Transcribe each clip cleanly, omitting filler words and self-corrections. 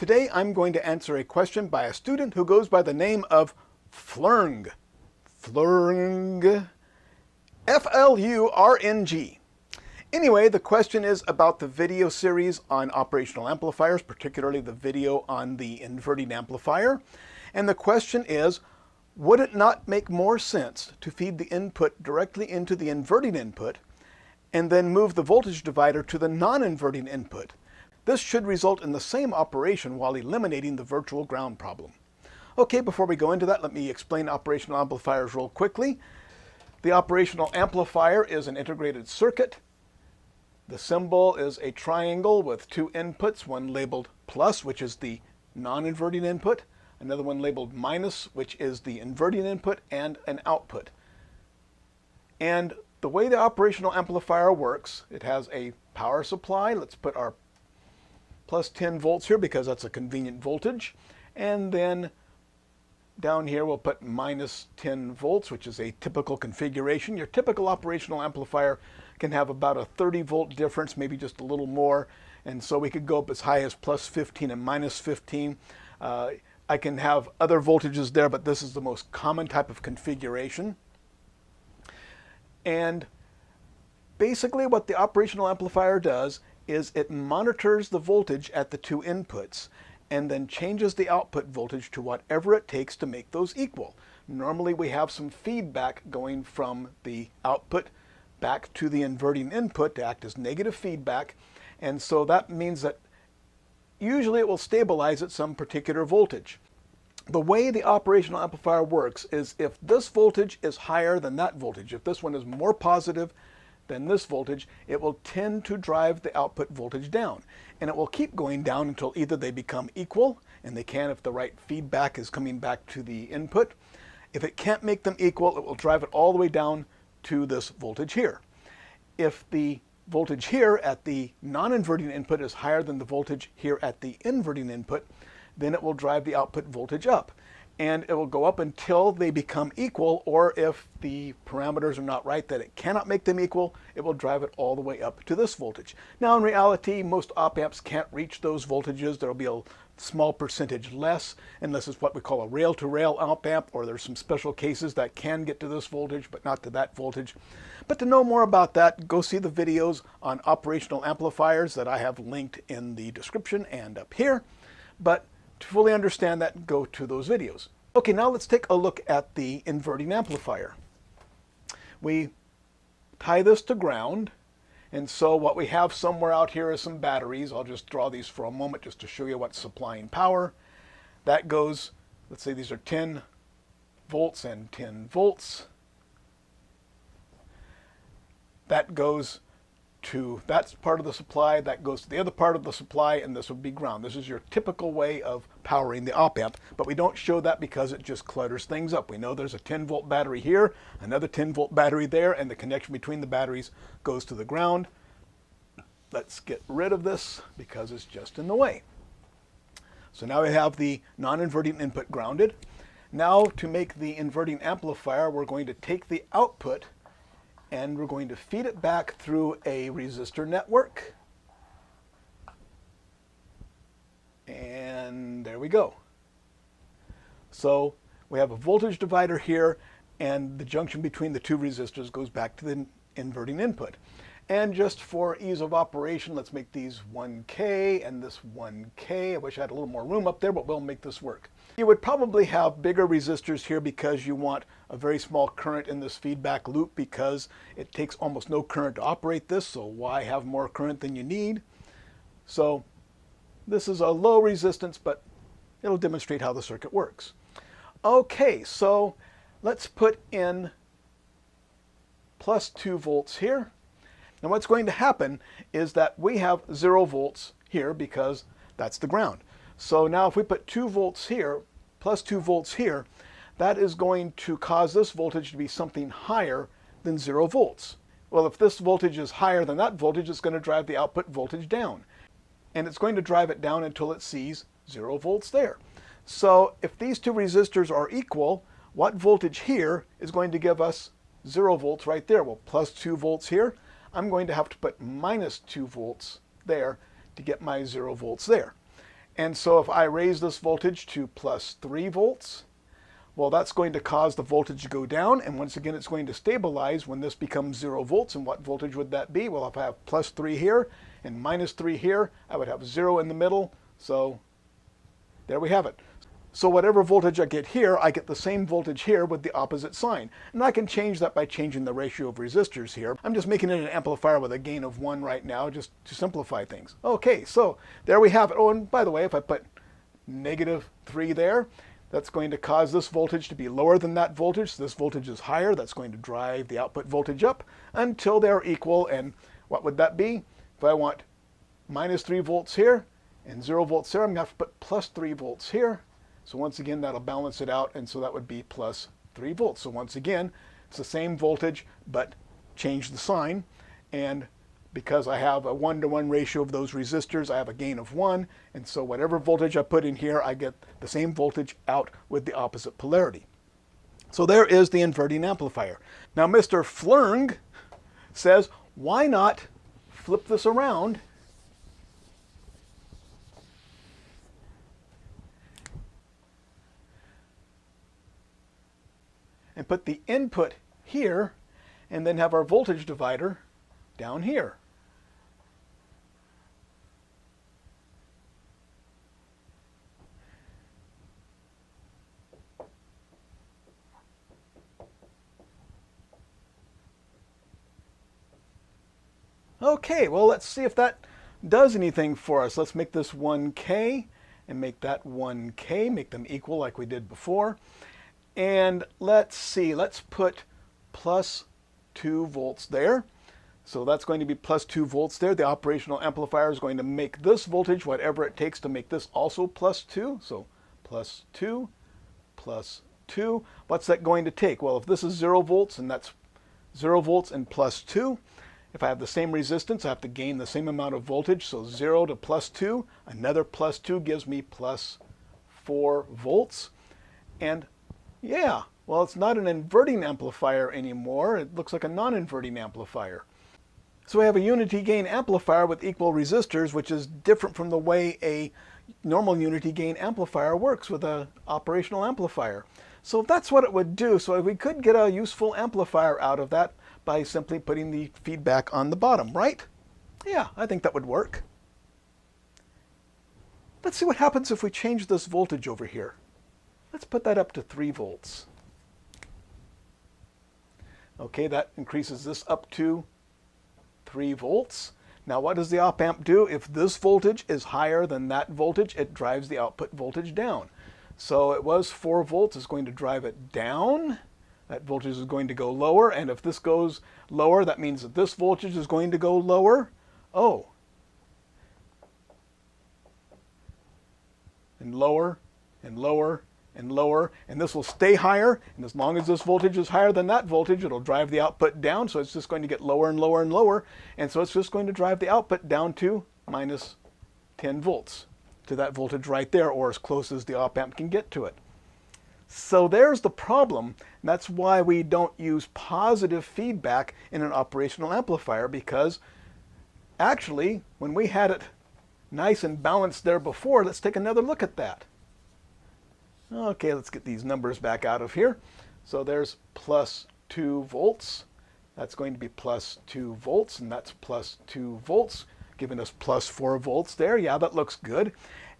Today I'm going to answer a question by a student who goes by the name of Flurng. Flurng. F-L-U-R-N-G. Anyway, the question is about the video series on operational amplifiers, particularly the video on the inverting amplifier. And the question is, would it not make more sense to feed the input directly into the inverting input and then move the voltage divider to the non-inverting input? This should result in the same operation while eliminating the virtual ground problem. Okay, before we go into that, let me explain operational amplifiers real quickly. The operational amplifier is an integrated circuit. The symbol is a triangle with two inputs, one labeled plus, which is the non-inverting input, another one labeled minus, which is the inverting input, and an output. And the way the operational amplifier works, it has a power supply. Let's put our plus 10 volts here because that's a convenient voltage. And then down here we'll put minus 10 volts, which is a typical configuration. Your typical operational amplifier can have about a 30 volt difference, maybe just a little more. And so we could go up as high as plus 15 and minus 15. I can have other voltages there, but this is the most common type of configuration. And basically what the operational amplifier does is it monitors the voltage at the two inputs and then changes the output voltage to whatever it takes to make those equal. Normally we have some feedback going from the output back to the inverting input to act as negative feedback, and so that means that usually it will stabilize at some particular voltage. The way the operational amplifier works is if this voltage is higher than that voltage, if this one is more positive than this voltage, it will tend to drive the output voltage down. And it will keep going down until either they become equal, and they can if the right feedback is coming back to the input. If it can't make them equal, it will drive it all the way down to this voltage here. If the voltage here at the non-inverting input is higher than the voltage here at the inverting input, then it will drive the output voltage up. And it will go up until they become equal, or if the parameters are not right that it cannot make them equal, it will drive it all the way up to this voltage. Now in reality, most op-amps can't reach those voltages. There will be a small percentage less, unless it's what we call a rail-to-rail op-amp, or there's some special cases that can get to this voltage, but not to that voltage. But to know more about that, go see the videos on operational amplifiers that I have linked in the description and up here. But to fully understand that, go to those videos. Okay, now let's take a look at the inverting amplifier. We tie this to ground, and so what we have somewhere out here is some batteries. I'll just draw these for a moment just to show you what's supplying power. That goes, let's say these are 10 volts and 10 volts. That goes to, that's part of the supply, that goes to the other part of the supply, and this would be ground. This is your typical way of powering the op-amp, but we don't show that because it just clutters things up. We know there's a 10 volt battery here, another 10 volt battery there, and the connection between the batteries goes to the ground. Let's get rid of this because it's just in the way. So now we have the non-inverting input grounded. Now to make the inverting amplifier, we're going to take the output and we're going to feed it back through a resistor network. And there we go. So we have a voltage divider here, and the junction between the two resistors goes back to the inverting input. And just for ease of operation, let's make these 1K and this 1K. I wish I had a little more room up there, but we'll make this work. You would probably have bigger resistors here because you want a very small current in this feedback loop because it takes almost no current to operate this, so why have more current than you need? So this is a low resistance, but it'll demonstrate how the circuit works. Okay, so let's put in plus 2 volts here. Now what's going to happen is that we have 0 volts here because that's the ground. So now if we put 2 volts here, plus 2 volts here, that is going to cause this voltage to be something higher than 0 volts. Well, if this voltage is higher than that voltage, it's going to drive the output voltage down. And it's going to drive it down until it sees 0 volts there. So if these two resistors are equal, what voltage here is going to give us 0 volts right there? Well, plus 2 volts here. I'm going to have to put minus 2 volts there to get my 0 volts there. And so if I raise this voltage to plus 3 volts, well, that's going to cause the voltage to go down, and once again it's going to stabilize when this becomes 0 volts. And what voltage would that be? Well, if I have plus 3 here and minus 3 here, I would have 0 in the middle. So there we have it. So whatever voltage I get here, I get the same voltage here with the opposite sign. And I can change that by changing the ratio of resistors here. I'm just making it an amplifier with a gain of 1 right now, just to simplify things. Okay, so there we have it. Oh, and by the way, if I put negative 3 there, that's going to cause this voltage to be lower than that voltage. So this voltage is higher. That's going to drive the output voltage up until they're equal. And what would that be? If I want minus 3 volts here and 0 volts there, I'm going to have to put plus 3 volts here. So once again, that'll balance it out, and so that would be plus 3 volts. So once again, it's the same voltage, but change the sign. And because I have a 1-to-1 ratio of those resistors, I have a gain of 1. And so whatever voltage I put in here, I get the same voltage out with the opposite polarity. So there is the inverting amplifier. Now Mr. Flurng says, why not flip this around and put the input here, and then have our voltage divider down here. Okay, well, let's see if that does anything for us. Let's make this 1K and make that 1K, make them equal like we did before. And let's see, let's put plus 2 volts there. So that's going to be plus 2 volts there. The operational amplifier is going to make this voltage whatever it takes to make this also plus 2. So plus 2, plus 2. What's that going to take? Well, if this is 0 volts and that's 0 volts and plus 2, if I have the same resistance, I have to gain the same amount of voltage. So 0 to plus 2, another plus 2 gives me plus 4 volts. And yeah, well, it's not an inverting amplifier anymore. It looks like a non-inverting amplifier. So we have a unity gain amplifier with equal resistors, which is different from the way a normal unity gain amplifier works with an operational amplifier. So that's what it would do. So we could get a useful amplifier out of that by simply putting the feedback on the bottom, right? Yeah, I think that would work. Let's see what happens if we change this voltage over here. Let's put that up to 3 volts. Okay, that increases this up to 3 volts. Now what does the op amp do? If this voltage is higher than that voltage, it drives the output voltage down. So it was 4 volts, it's going to drive it down. That voltage is going to go lower, and if this goes lower, that means that this voltage is going to go lower. Oh. And lower, and lower, and lower, and this will stay higher, and as long as this voltage is higher than that voltage, it'll drive the output down, so it's just going to get lower and lower and lower, and so it's just going to drive the output down to minus 10 volts, to that voltage right there, or as close as the op amp can get to it. So there's the problem, and that's why we don't use positive feedback in an operational amplifier, because actually, when we had it nice and balanced there before, let's take another look at that. Okay, let's get these numbers back out of here. So there's plus 2 volts. That's going to be plus 2 volts, and that's plus 2 volts, giving us plus 4 volts there. Yeah, that looks good.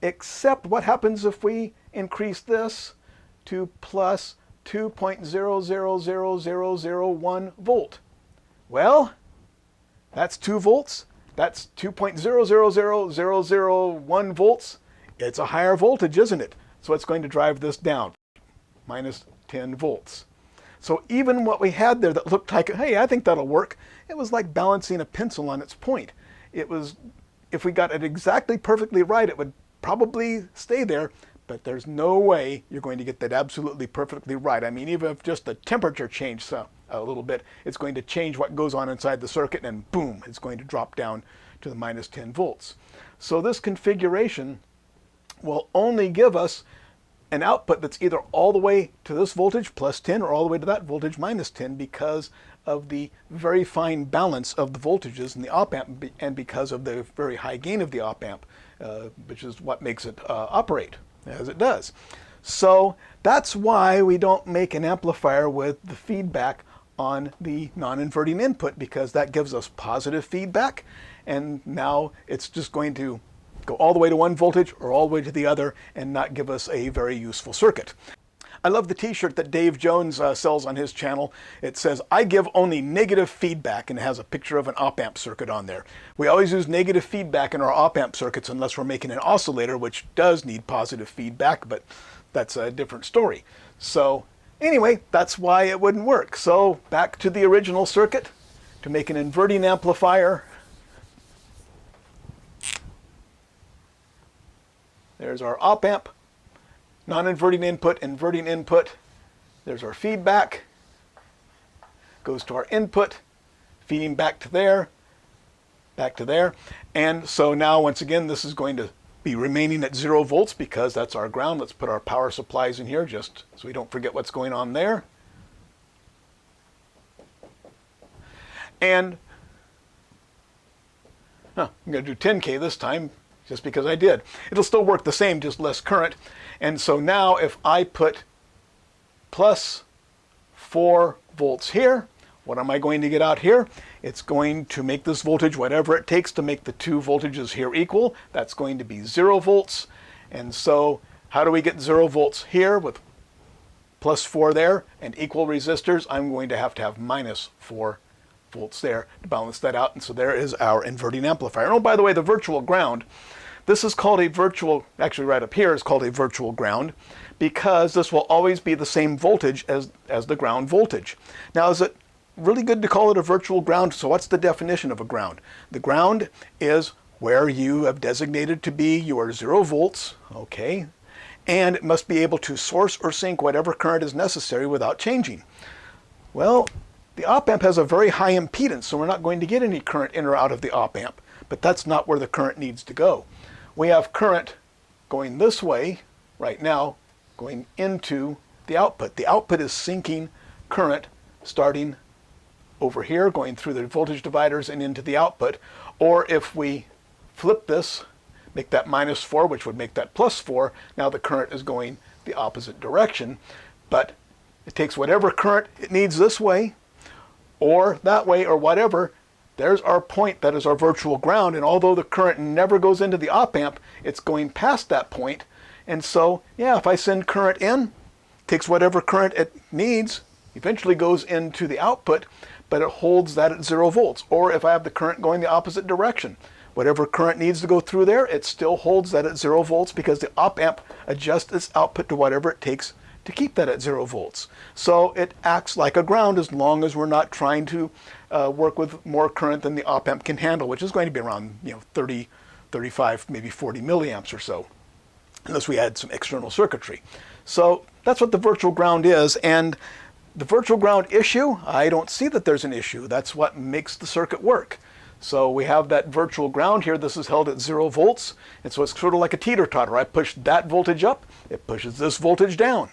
Except what happens if we increase this to plus 2.000001 volt? Well, that's 2 volts. That's 2.000001 volts. It's a higher voltage, isn't it? So it's going to drive this down, minus 10 volts. So even what we had there that looked like, hey, I think that'll work, it was like balancing a pencil on its point. It was, if we got it exactly perfectly right, it would probably stay there, but there's no way you're going to get that absolutely perfectly right. I mean, even if just the temperature changed a little bit, it's going to change what goes on inside the circuit, and boom, it's going to drop down to the minus 10 volts. So this configuration will only give us an output that's either all the way to this voltage, plus 10, or all the way to that voltage, minus 10, because of the very fine balance of the voltages in the op amp, and because of the very high gain of the op amp. which is what makes it operate as it does. So that's why we don't make an amplifier with the feedback on the non-inverting input, because that gives us positive feedback, and now it's just going to go all the way to one voltage or all the way to the other and not give us a very useful circuit. I love the t-shirt that Dave Jones sells on his channel. It says, "I give only negative feedback," and it has a picture of an op-amp circuit on there. We always use negative feedback in our op-amp circuits unless we're making an oscillator, which does need positive feedback, but that's a different story. So anyway, that's why it wouldn't work. So back to the original circuit. To make an inverting amplifier, there's our op-amp. Non-inverting input, inverting input. There's our feedback. Goes to our input, feeding back to there, back to there. And so now, once again, this is going to be remaining at 0 volts because that's our ground. Let's put our power supplies in here just so we don't forget what's going on there. And I'm going to do 10K this time, just because I did. It'll still work the same, just less current. And so now if I put plus 4 volts here, what am I going to get out here? It's going to make this voltage whatever it takes to make the two voltages here equal. That's going to be 0 volts. And so how do we get 0 volts here with plus 4 there and equal resistors? I'm going to have minus 4 volts there to balance that out. And so there is our inverting amplifier. Oh, by the way, the virtual ground. This is called a virtual, actually right up here is called a virtual ground, because this will always be the same voltage as the ground voltage. Now, is it really good to call it a virtual ground? So what's the definition of a ground? The ground is where you have designated to be your 0 volts, okay, and it must be able to source or sink whatever current is necessary without changing. Well, the op-amp has a very high impedance, so we're not going to get any current in or out of the op-amp, but that's not where the current needs to go. We have current going this way right now, going into the output. The output is sinking current starting over here, going through the voltage dividers and into the output. Or if we flip this, make that minus 4, which would make that plus 4, now the current is going the opposite direction. But it takes whatever current it needs this way, or that way, or whatever. There's our point, that is our virtual ground, and although the current never goes into the op-amp, it's going past that point. And so, yeah, if I send current in, takes whatever current it needs, eventually goes into the output, but it holds that at 0 volts. Or if I have the current going the opposite direction, whatever current needs to go through there, it still holds that at 0 volts because the op-amp adjusts its output to whatever it takes to keep that at 0 volts. So it acts like a ground as long as we're not trying to work with more current than the op-amp can handle, which is going to be around 30, 35, maybe 40 milliamps or so, unless we add some external circuitry. So that's what the virtual ground is. And the virtual ground issue, I don't see that there's an issue. That's what makes the circuit work. So we have that virtual ground here. This is held at 0 volts. And so it's sort of like a teeter-totter. I push that voltage up, it pushes this voltage down.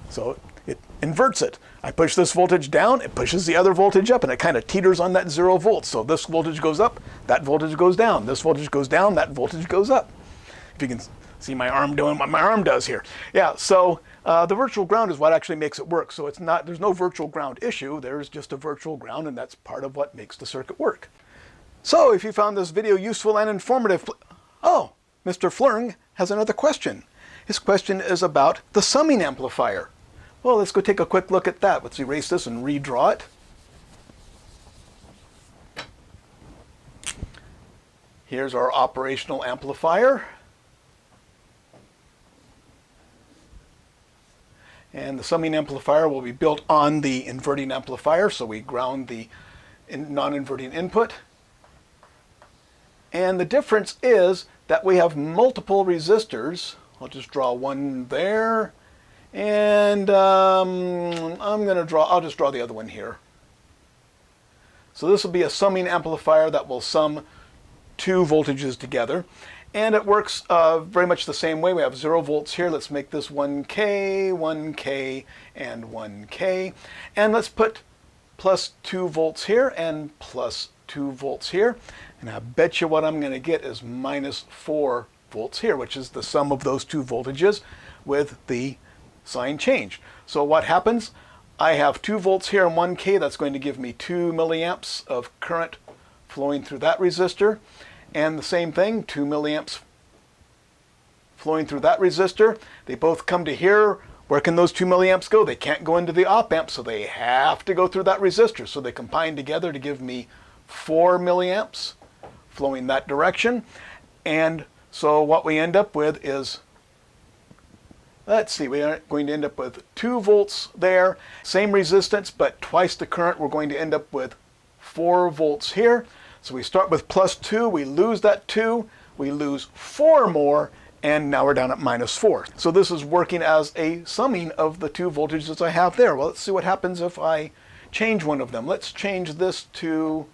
So it inverts it. I push this voltage down, it pushes the other voltage up, and it kind of teeters on that 0 volts. So this voltage goes up, that voltage goes down. This voltage goes down, that voltage goes up. If you can see my arm doing what my arm does here. Yeah, so the virtual ground is what actually makes it work. So it's not, there's no virtual ground issue, there's just a virtual ground, and that's part of what makes the circuit work. So if you found this video useful and informative, oh, Mr. Flurng has another question. His question is about the summing amplifier. Well, let's go take a quick look at that. Let's erase this and redraw it. Here's our operational amplifier. And the summing amplifier will be built on the inverting amplifier, so we ground the non-inverting input. And the difference is that we have multiple resistors. I'll just draw one there. And I'll just draw the other one here. So this will be a summing amplifier that will sum two voltages together. And it works very much the same way. We have 0 volts here. Let's make this 1K, 1K, and 1K. And let's put plus 2 volts here and plus 2 volts here. And I bet you what I'm going to get is minus 4 volts here, which is the sum of those two voltages with the sign changed. So what happens? I have 2 volts here and 1K. That's going to give me 2 milliamps of current flowing through that resistor. And the same thing, 2 milliamps flowing through that resistor. They both come to here. Where can those 2 milliamps go? They can't go into the op amp, so they have to go through that resistor. So they combine together to give me 4 milliamps flowing that direction. And so what we end up with is, let's see, we are going to end up with 2 volts there, same resistance, but twice the current. We're going to end up with 4 volts here. So we start with plus 2, we lose that 2, we lose 4 more, and now we're down at minus 4. So this is working as a summing of the 2 voltages I have there. Well, let's see what happens if I change one of them. Let's change this to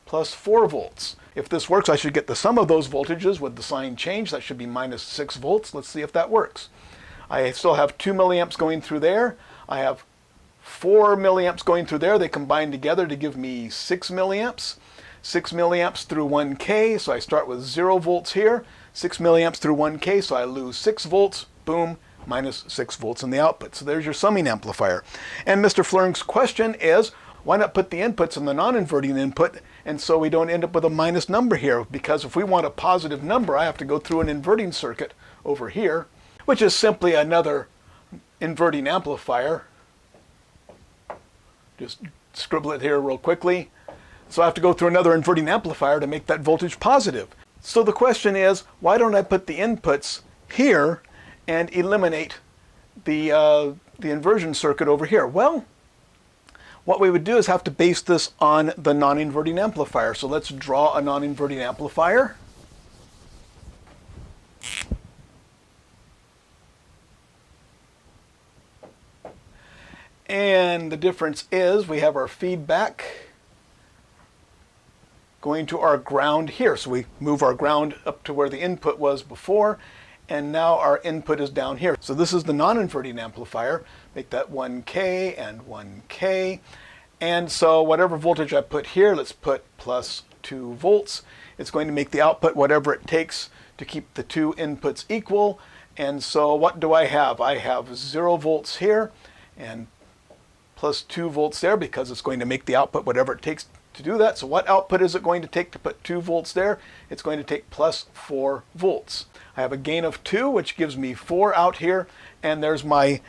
plus 4 volts. If this works, I should get the sum of those voltages with the sign change. That should be minus 6 volts. Let's see if that works. I still have 2 milliamps going through there. I have 4 milliamps going through there. They combine together to give me 6 milliamps. 6 milliamps through 1K, so I start with 0 volts here. 6 milliamps through 1K, so I lose 6 volts. Boom, minus 6 volts in the output. So there's your summing amplifier. And Mr. Flern's question is, why not put the inputs in the non-inverting input, and so we don't end up with a minus number here? Because if we want a positive number, I have to go through an inverting circuit over here, which is simply another inverting amplifier. Just scribble it here real quickly. So I have to go through another inverting amplifier to make that voltage positive. So the question is, why don't I put the inputs here and eliminate the inversion circuit over here? Well, what we would do is have to base this on the non-inverting amplifier. So let's draw a non-inverting amplifier. And the difference is we have our feedback going to our ground here. So we move our ground up to where the input was before, and now our input is down here. So this is the non-inverting amplifier. Make that 1K and 1K. And so whatever voltage I put here, let's put plus 2 volts. It's going to make the output whatever it takes to keep the 2 inputs equal. And so what do I have? I have 0 volts here and plus 2 volts there, because it's going to make the output whatever it takes to do that. So what output is it going to take to put 2 volts there? It's going to take plus 4 volts. I have a gain of 2, which gives me 4 out here, and there's my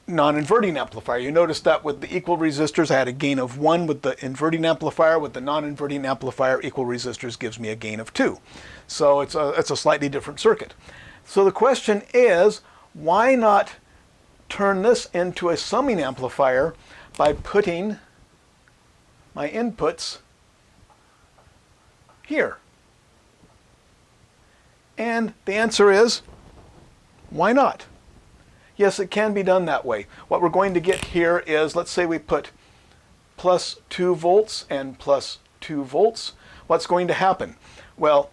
non-inverting amplifier. You notice that with the equal resistors, I had a gain of 1 with the inverting amplifier. With the non-inverting amplifier, equal resistors gives me a gain of 2. So it's a slightly different circuit. So the question is, why not turn this into a summing amplifier by putting my inputs here? And the answer is, why not? Yes, it can be done that way. What we're going to get here is, let's say we put plus 2 volts and plus 2 volts. What's going to happen? Well,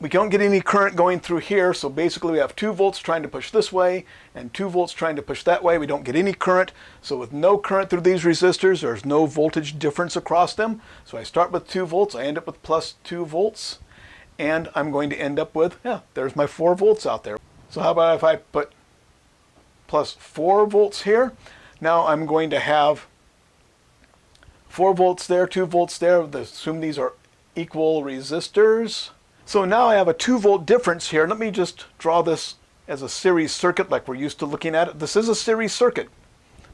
we don't get any current going through here, so basically we have 2 volts trying to push this way and 2 volts trying to push that way. We don't get any current, so with no current through these resistors, there's no voltage difference across them. So I start with 2 volts, I end up with plus 2 volts, and I'm going to end up with, there's my 4 volts out there. So how about if I put plus 4 volts here? Now I'm going to have 4 volts there, 2 volts there. Assume these are equal resistors. So now I have a 2 volt difference here. Let me just draw this as a series circuit like we're used to looking at it. This is a series circuit.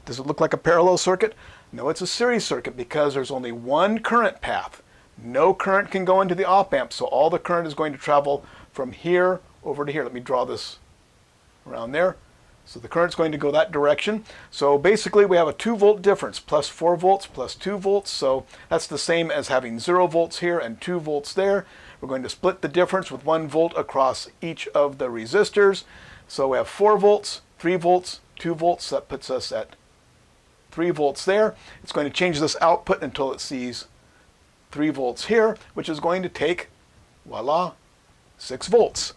Does it look like a parallel circuit? No, it's a series circuit because there's only one current path. No current can go into the op amp, so all the current is going to travel from here over to here. Let me draw this around there. So the current's going to go that direction. So basically we have a 2 volt difference, plus 4 volts plus 2 volts. So that's the same as having 0 volts here and 2 volts there. We're going to split the difference with 1 volt across each of the resistors. So we have 4 volts, 3 volts, 2 volts. That puts us at 3 volts there. It's going to change this output until it sees 3 volts here, which is going to take, voila, 6 volts.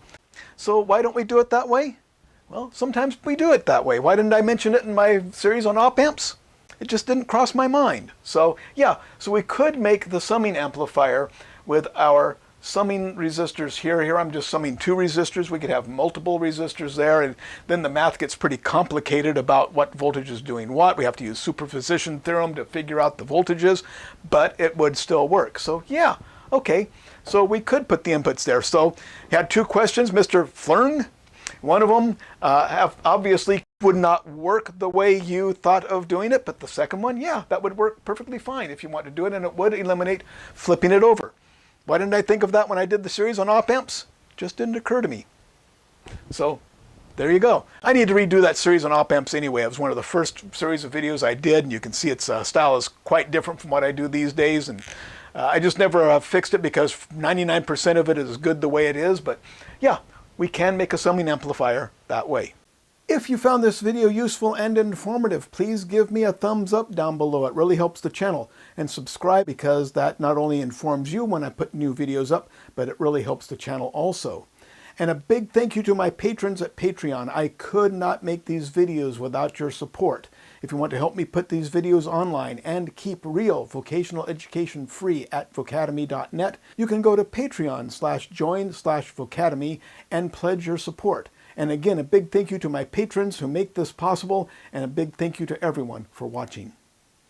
So why don't we do it that way? Well, sometimes we do it that way. Why didn't I mention it in my series on op amps? It just didn't cross my mind. So yeah, so we could make the summing amplifier with our summing resistors here. Here I'm just summing 2 resistors. We could have multiple resistors there, and then the math gets pretty complicated about what voltage is doing what. We have to use superposition theorem to figure out the voltages, but it would still work. So yeah, okay. So we could put the inputs there. So you had 2 questions, Mr. Flern. One of them obviously would not work the way you thought of doing it, but the second one, yeah, that would work perfectly fine if you want to do it, and it would eliminate flipping it over. Why didn't I think of that when I did the series on op amps? Just didn't occur to me. So there you go. I need to redo that series on op amps anyway. It was one of the first series of videos I did, and you can see its style is quite different from what I do these days. And I just never fixed it because 99% of it is good the way it is. But yeah, we can make a summing amplifier that way. If you found this video useful and informative, please give me a thumbs up down below. It really helps the channel. And subscribe, because that not only informs you when I put new videos up, but it really helps the channel also. And a big thank you to my patrons at Patreon. I could not make these videos without your support. If you want to help me put these videos online and keep real vocational education free at vocademy.net, you can go to patreon.com/join/vocademy and pledge your support. And again, a big thank you to my patrons who make this possible, and a big thank you to everyone for watching.